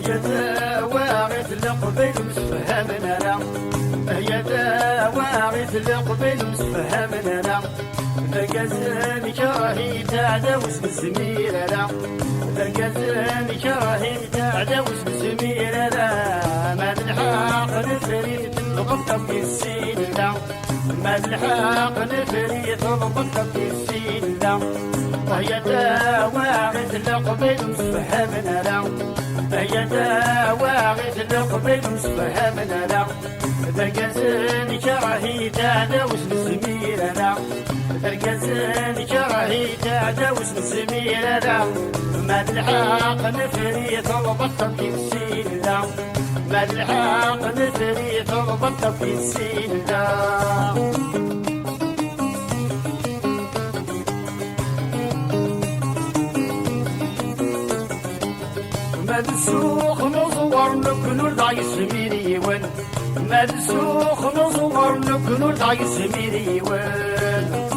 يا دواعي القبيل مسفهمنا لا، يا دواعي القبيل مسفهمنا لا، ذا كراهي تعدى واسم الزميلة لا، ذا كراهي تعدى واسم الزميلة لا، ما بالحق نفريد الغلطة في السين لا، ما بالحق نفريد الغلطة في السين لا، وهي دواعي القبيل مسفهمنا لا، هي دواعي القبيل مسفهمنا لا، ذا كراهي تعدى واسم الزميلة لا، ذا كراهي تعدى واسم الزميلة لا، ما بالحق نفريد البطة في السين لا، ما بالحق نفريد البطة في السين لا. ما بالسوق نصور نكنور ضاي سميري وين، ما بالسوق نصور نكنور ضاي سميري وين،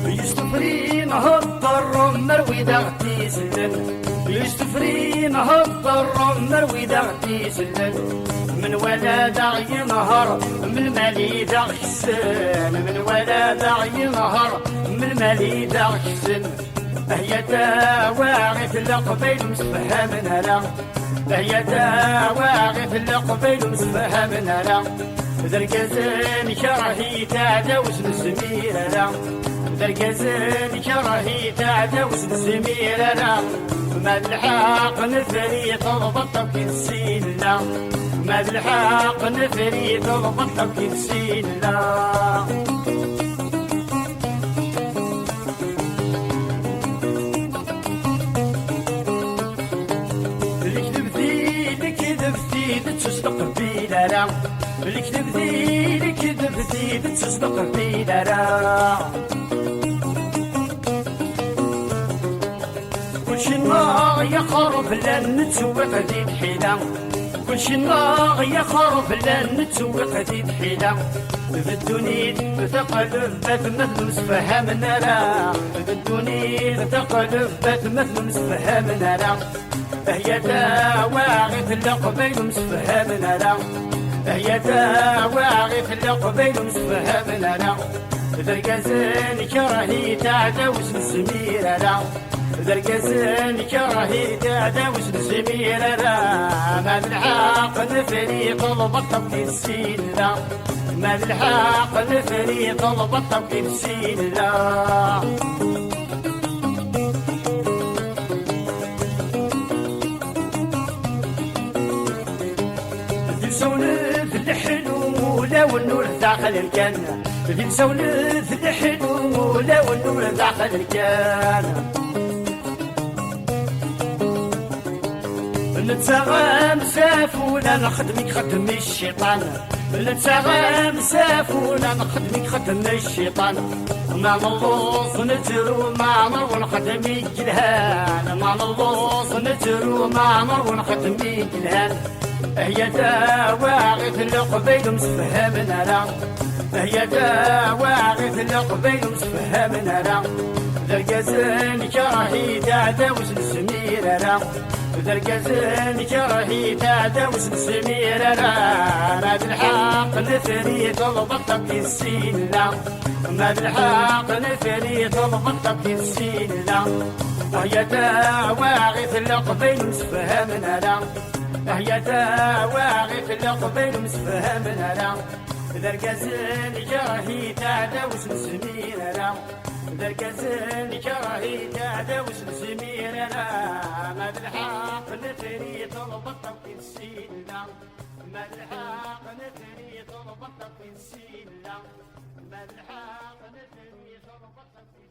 يستفرين هالضر مروي دغتي سلن، يستفرين هالضر مروي دغتي سلن، من ولا داعي نهر من مالي داعي حسن، من ولا داعي نهر من مالي داعي حسن، هي دواعي القبيل مسفهمنا لا، هي دواعي القبيل مسفهمنا لا، ذا كراهي تعدى واسم الزميلة لا، ذا كراهي تعدى واسم الزميلة لا، ما بالحق نفريد البطة في السين لا، ما بالحق نفريد البطة في السين لا. تصدق في لا، الكذب ذي الكذب ذي تصدق في لا، كل شي نار يخرب لن نتسوق ذي الحيلة، كل شي نار يخرب لن نتسوق ذي الحيلة، بدوني تقلب مثل مسفهمنا لا، بدوني تقلب مثل مسفهمنا لا، هي دواعي القبيل مسفهمنا لا، هي دواعي القبيل مسفهمنا لا، ذا كراهي تعدى واسم الزميلة لا، ذا كراهي تعدى واسم الزميلة لا، ما بالحق نفريق البطة في السين لا، ما بالحق نفريق البطة في السين لا. سولف الحلو لو النور داخل الجنة، في سولف الحلو لو النور داخل الجنة، نتساغم سافونا نخدمك خدم الشيطان، نتساغم سافونا نخدمك خدم الشيطان، ما نلوص نترو معمر ونخدم الجلهان، ما نلوص نترو معمر ونخدم الجلهان، هي دواعي القبيل مسفهمنا لا، هي دواعي القبيل مسفهمنا لا، ذا كراهي تعدى واسم الزميلة لا، ذا كراهي تعدى واسم الزميلة لا، ما بالحق نفريد البطة في السين لا، ما بالحق نفريد البطة في السين لا، هي دواعي القبيل مسفهمنا لا، هي دواعي القبيل مسفهمنا لا، ذا كراهي تعدى واسم الزميلة لا، ذا كراهي تعدى واسم الزميلة لا، ما بالحق نفريد البطة في السين لا، ما بالحق نفريد البطة في السين لا، ما بالحق نفريد البطة في